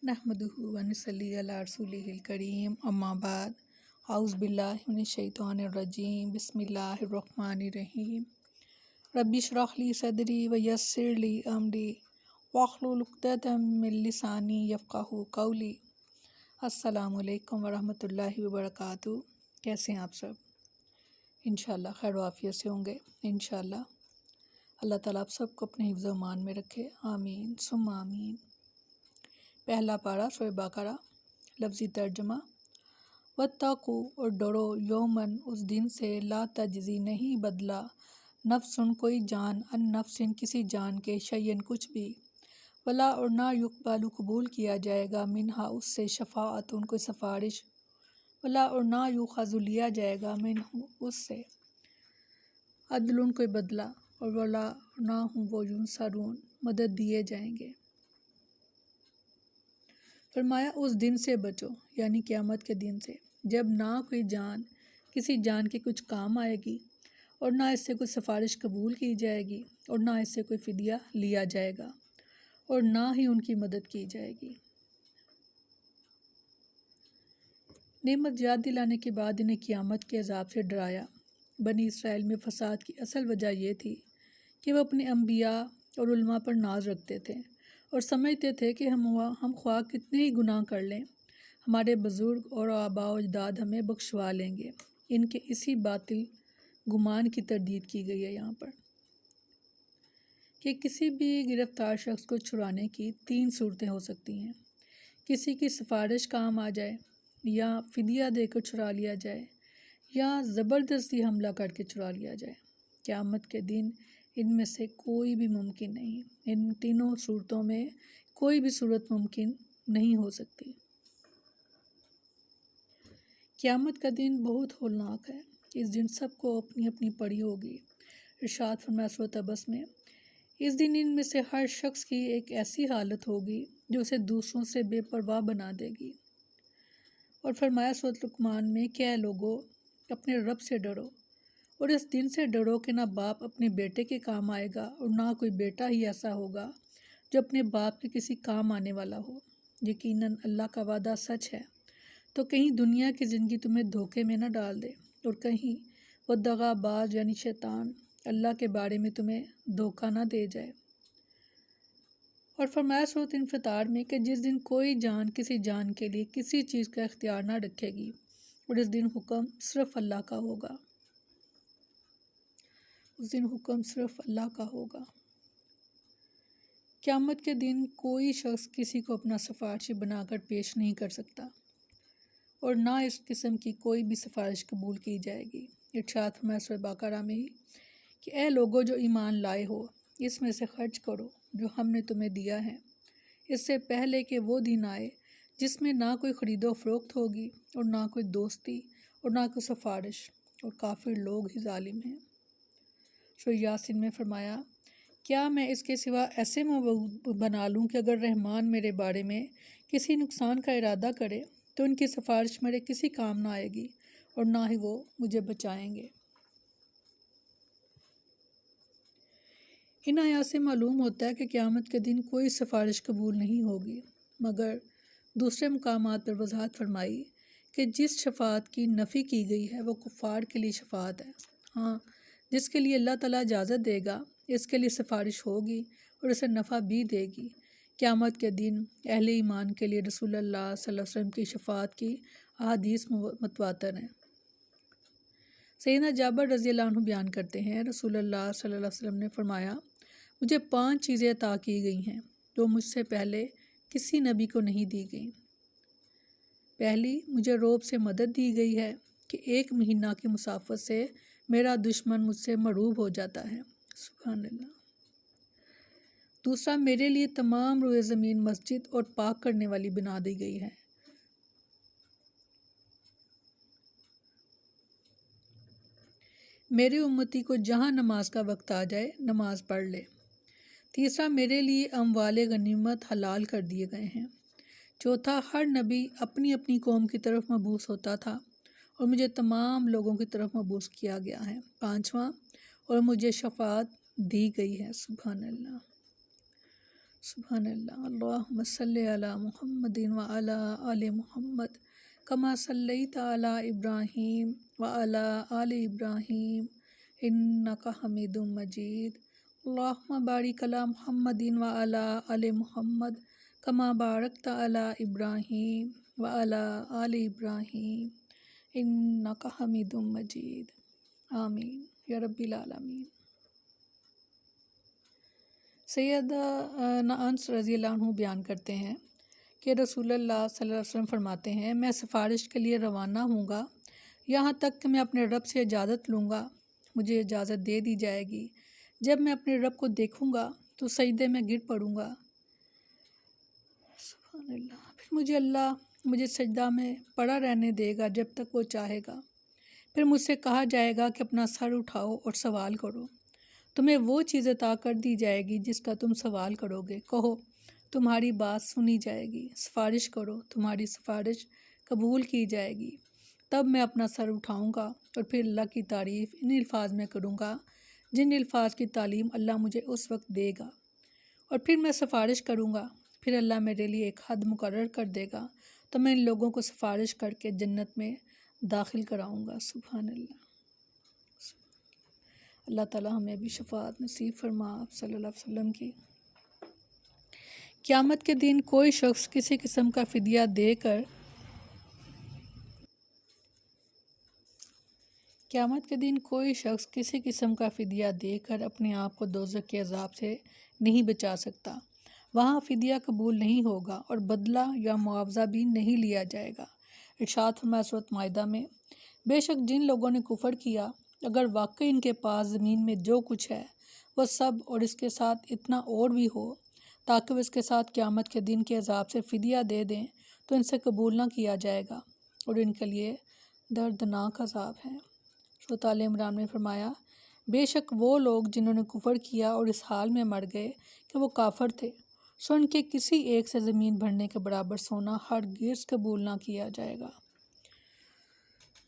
नहमदुहु व नसल्ली अला रसूलिहिल करीम अम्मा बाद औज़ु बिल्लाहि मिनश शैतानिर रजीम बिस्मिल्लाहिर रहमानिर रहीम रब्बि इश्रह ली सदरी व यस्सिर ली अमरी वहलुल उक़दतम मिन लिसानी यफ़क़हू क़ौली। अस्सलामु अलैकुम व रहमतुल्लाहि व बरकातुहू। कैसे हैं आप सब? इंशाअल्लाह खैर आफियत से होंगे इंशाअल्लाह। अल्लाह ताला आप सबको अपने हिफ्ज़ व अमान में रखे, आमीन सुम्मा आमीन। पहला पारा सूरह बकरा। लफ्ज़ी तर्जुमा। वत्तक़ू और डरो यौमन उस दिन से ला तजज़ी नहीं बदला नफ्सुन कोई जान अन नफ्सिन किसी जान के शयन कुछ भी, वला और ना युक़बलु कबूल किया जाएगा मिनहा उससे शफ़ाअतुन कोई सिफारिश, वला और ना युख़ज़ु लिया जाएगा मिनहु उससे अदलुन कोई बदला, और वला ना हूँ वो युनसरून मदद दिए जाएंगे। फरमाया उस दिन से बचो, यानी क़यामत के दिन से, जब ना कोई जान किसी जान के कुछ काम आएगी और ना इससे कोई सिफारिश कबूल की जाएगी और ना इससे कोई फ़िदिया लिया जाएगा और ना ही उनकी मदद की जाएगी। नेमत याद दिलाने के बाद इन्हें क़यामत के अज़ाब से डराया। बनी इसराइल में फ़साद की असल वजह यह थी कि वह अपने अम्बिया और उलमा पर नाज रखते थे और समझते थे कि हम ख्वाह कितने ही गुनाह कर लें, हमारे बुज़ुर्ग और आबा व अजदाद हमें बख्शवा लेंगे। इनके इसी बातिल गुमान की तरदीद की गई है यहाँ पर कि किसी भी गिरफ़्तार शख्स को छुड़ाने की तीन सूरतें हो सकती हैं। किसी की सिफारिश काम आ जाए, या फ़िदिया देकर छुड़ा लिया जाए, या ज़बरदस्ती हमला करके छुड़ा लिया जाए। क़यामत के दिन इनमें से कोई भी मुमकिन नहीं। इन तीनों सूरतों में कोई भी सूरत मुमकिन नहीं हो सकती। क़यामत का दिन बहुत होलनाक है। इस दिन सबको अपनी अपनी पड़ी होगी। इरशाद फरमाया सूरह तबस में, इस दिन इनमें से हर शख्स की एक ऐसी हालत होगी जो उसे दूसरों से बेपरवाह बना देगी। और फरमाया सूरह लुक़मान में, क्या लोगो अपने रब से डरो और इस दिन से डरो कि ना बाप अपने बेटे के काम आएगा और ना कोई बेटा ही ऐसा होगा जो अपने बाप के किसी काम आने वाला हो। यकीनन अल्लाह का वादा सच है, तो कहीं दुनिया की ज़िंदगी तुम्हें धोखे में न डाल दे और कहीं वो दगाबाज यानी शैतान अल्लाह के बारे में तुम्हें धोखा ना दे जाए। और फरमाया सूरत इन्फ़ितार में कि जिस दिन कोई जान किसी जान के लिए किसी चीज़ का इख्तियार ना रखेगी और इस दिन हुक्म सिर्फ़ अल्लाह का होगा। उस दिन हुक्म सिर्फ अल्लाह का होगा। क़यामत के दिन कोई शख्स किसी को अपना सिफारिशी बनाकर पेश नहीं कर सकता और ना इस किस्म की कोई भी सिफारिश कबूल की जाएगी। इरशाद फरमाया सूरह बकरा में ही कि ए लोगो जो ईमान लाए हो, इसमें से खर्च करो जो हमने तुम्हें दिया है, इससे पहले कि वो दिन आए जिसमें ना कोई ख़रीदो फ़रोख्त होगी और ना कोई दोस्ती और ना कोई सिफारिश, और काफिर लोग ही जालिम हैं। सूरह यासीन में फरमाया, क्या मैं इसके सिवा ऐसे महबूब बना लूँ कि अगर रहमान मेरे बारे में किसी नुकसान का इरादा करे तो उनकी सिफारिश मेरे किसी काम ना आएगी और ना ही वो मुझे बचाएंगे। इन आयात से मालूम होता है कि क़यामत के दिन कोई सिफारिश कबूल नहीं होगी, मगर दूसरे मुकामात पर वज़ाहत फरमाई कि जिस शफ़ाअत की नफ़ी की गई है वो कुफ़ार के लिए शफ़ाअत है। हाँ, जिसके लिए अल्लाह ताला इजाज़त देगा इसके लिए सिफारिश होगी और इसे नफ़ा भी देगी। क़यामत के दिन अहले ईमान के लिए रसूलुल्लाह सल्लल्लाहु अलैहि वसल्लम की शफ़ाअत की अहादीस मुतवातर हैं। सैयदना जाबिर रज़ियल्लाहु अन्हु बयान करते हैं, रसूलुल्लाह सल्लल्लाहु अलैहि वसल्लम ने फरमाया, मुझे 5 चीज़ें अता की गई हैं जो मुझसे पहले किसी नबी को नहीं दी गई। पहली, मुझे रोब से मदद दी गई है कि 1 महीना की मुसाफत से मेरा दुश्मन मुझसे मरूब हो जाता है। सुभान अल्लाह। दूसरा, मेरे लिए तमाम रुए ज़मीन मस्जिद और पाक करने वाली बना दी गई है। मेरे उम्मती को जहाँ नमाज का वक्त आ जाए नमाज पढ़ ले। तीसरा, मेरे लिए अमवाले गनीमत हलाल कर दिए गए हैं। चौथा, हर नबी अपनी अपनी कौम की तरफ मबूस होता था और मुझे तमाम लोगों की तरफ मबूस किया गया है। पाँचवा, और मुझे शफ़ाअत दी गई है। सुभान अल्लाह। سبحان اللہ۔ اللہم صلی علی محمد وعلی آل محمد کما صلیت علی ابراہیم وعلی آل ابراہیم انک حمید مجید۔ اللہم بارک علی محمد وعلی آل محمد کما بارکت علی ابراہیم وعلی آل ابراہیم انک حمید مجید۔ آمین یا رب العالمین۔ سیدنا انس رضی اللہ عنہ بیان کرتے ہیں کہ رسول اللہ صلی اللہ علیہ وسلم فرماتے ہیں، میں سفارش کے لیے روانہ ہوں گا یہاں تک کہ میں اپنے رب سے اجازت لوں گا، مجھے اجازت دے دی جائے گی۔ جب میں اپنے رب کو دیکھوں گا تو سجدے میں گر پڑوں گا، سبحان اللہ، پھر اللہ مجھے سجدہ میں پڑا رہنے دے گا جب تک وہ چاہے گا۔ پھر مجھ سے کہا جائے گا کہ اپنا سر اٹھاؤ اور سوال کرو، تمہیں وہ چیز عطا کر دی جائے گی جس کا تم سوال کرو گے، کہو تمہاری بات سنی جائے گی، سفارش کرو تمہاری سفارش قبول کی جائے گی۔ تب میں اپنا سر اٹھاؤں گا اور پھر اللہ کی تعریف ان الفاظ میں کروں گا جن الفاظ کی تعلیم اللہ مجھے اس وقت دے گا، اور پھر میں سفارش کروں گا، پھر اللہ میرے لیے ایک حد مقرر کر دے گا تو میں ان لوگوں کو سفارش کر کے جنت میں داخل کراؤں گا۔ سبحان اللہ۔ اللہ تعالیٰ ہمیں بھی شفاعت نصیب فرما آپ صلی اللہ علیہ وسلم کی۔ قیامت کے دن کوئی شخص کسی قسم کا فدیہ دے کر اپنے آپ کو دوزخ کے عذاب سے نہیں بچا سکتا۔ وہاں فدیہ قبول نہیں ہوگا اور بدلہ یا معاوضہ بھی نہیں لیا جائے گا۔ ارشاد فرمایا سورۃ مائدہ میں، بے شک جن لوگوں نے کفر کیا، اگر واقعی ان کے پاس زمین میں جو کچھ ہے وہ سب اور اس کے ساتھ اتنا اور بھی ہو تاکہ وہ اس کے ساتھ قیامت کے دن کے عذاب سے فدیہ دے دیں تو ان سے قبول نہ کیا جائے گا اور ان کے لیے دردناک عذاب ہے۔ سورۃ آل عمران میں فرمایا، بے شک وہ لوگ جنہوں نے کفر کیا اور اس حال میں مر گئے کہ وہ کافر تھے، سو ان کے کسی ایک سے زمین بھرنے کے برابر سونا ہرگز قبول نہ کیا جائے گا،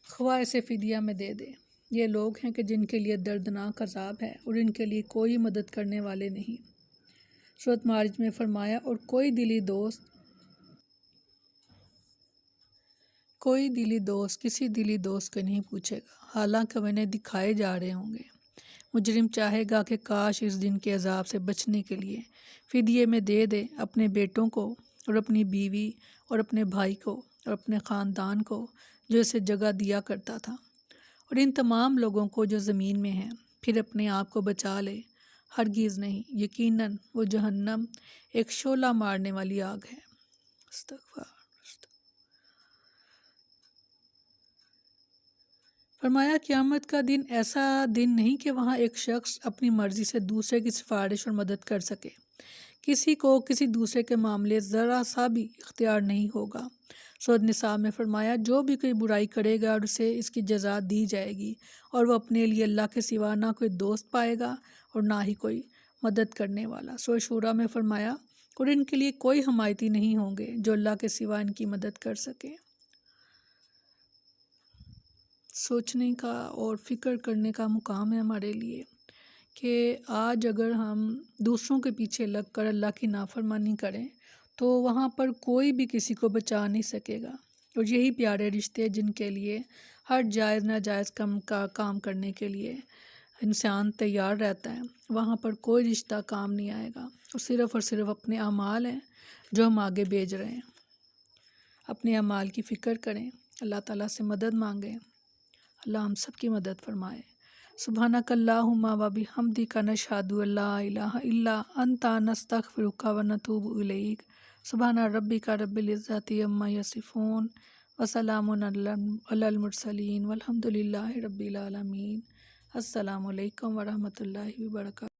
خواہ اسے فدیہ میں دے دے۔ یہ لوگ ہیں کہ جن کے لیے دردناک عذاب ہے اور ان کے لیے کوئی مدد کرنے والے نہیں۔ سورۃ معارج میں فرمایا، اور کوئی دلی دوست کسی دلی دوست کو نہیں پوچھے گا، حالانکہ وہ انہیں دکھائے جا رہے ہوں گے۔ مجرم چاہے گا کہ کاش اس دن کے عذاب سے بچنے کے لیے فدیے میں دے دے اپنے بیٹوں کو اور اپنی بیوی اور اپنے بھائی کو اور اپنے خاندان کو جو اسے جگہ دیا کرتا تھا، اور ان تمام لوگوں کو جو زمین میں ہیں، پھر اپنے آپ کو بچا لے۔ ہرگز نہیں، یقیناً وہ جہنم ایک شعلہ مارنے والی آگ ہے۔ استغفار۔ فرمایا، قیامت کا دن ایسا دن نہیں کہ وہاں ایک شخص اپنی مرضی سے دوسرے کی سفارش اور مدد کر سکے، کسی کو کسی دوسرے کے معاملے ذرا سا بھی اختیار نہیں ہوگا۔ سورۃ نساء میں فرمایا، جو بھی کوئی برائی کرے گا اور اسے اس کی جزا دی جائے گی، اور وہ اپنے لیے اللہ کے سوا نہ کوئی دوست پائے گا اور نہ ہی کوئی مدد کرنے والا۔ سورۃ شورى میں فرمایا، اور ان کے لیے کوئی حمایتی نہیں ہوں گے جو اللہ کے سوا ان کی مدد کر سکے۔ سوچنے کا اور فکر کرنے کا مقام ہے ہمارے لیے کہ آج اگر ہم دوسروں کے پیچھے لگ کر اللہ کی نافرمانی کریں تو وہاں پر کوئی بھی کسی کو بچا نہیں سکے گا، اور یہی پیارے رشتے جن کے لیے ہر جائز ناجائز کام کرنے کے لیے انسان تیار رہتا ہے، وہاں پر کوئی رشتہ کام نہیں آئے گا، اور صرف اپنے اعمال ہیں جو ہم آگے بھیج رہے ہیں۔ اپنے اعمال کی فکر کریں، اللہ تعالیٰ سے مدد مانگیں، اللہ ہم سب کی مدد فرمائے۔ سبحانک اللہم و بحمدک نشہد ان لا الہ الا انت نستغفرک و نتوب الیک۔ سبحان ربک رب العزۃ عما یصفون وسلام علی المرسلین والحمد للہ رب العالمین۔ السلام علیکم ورحمۃ اللہ وبرکاتہ۔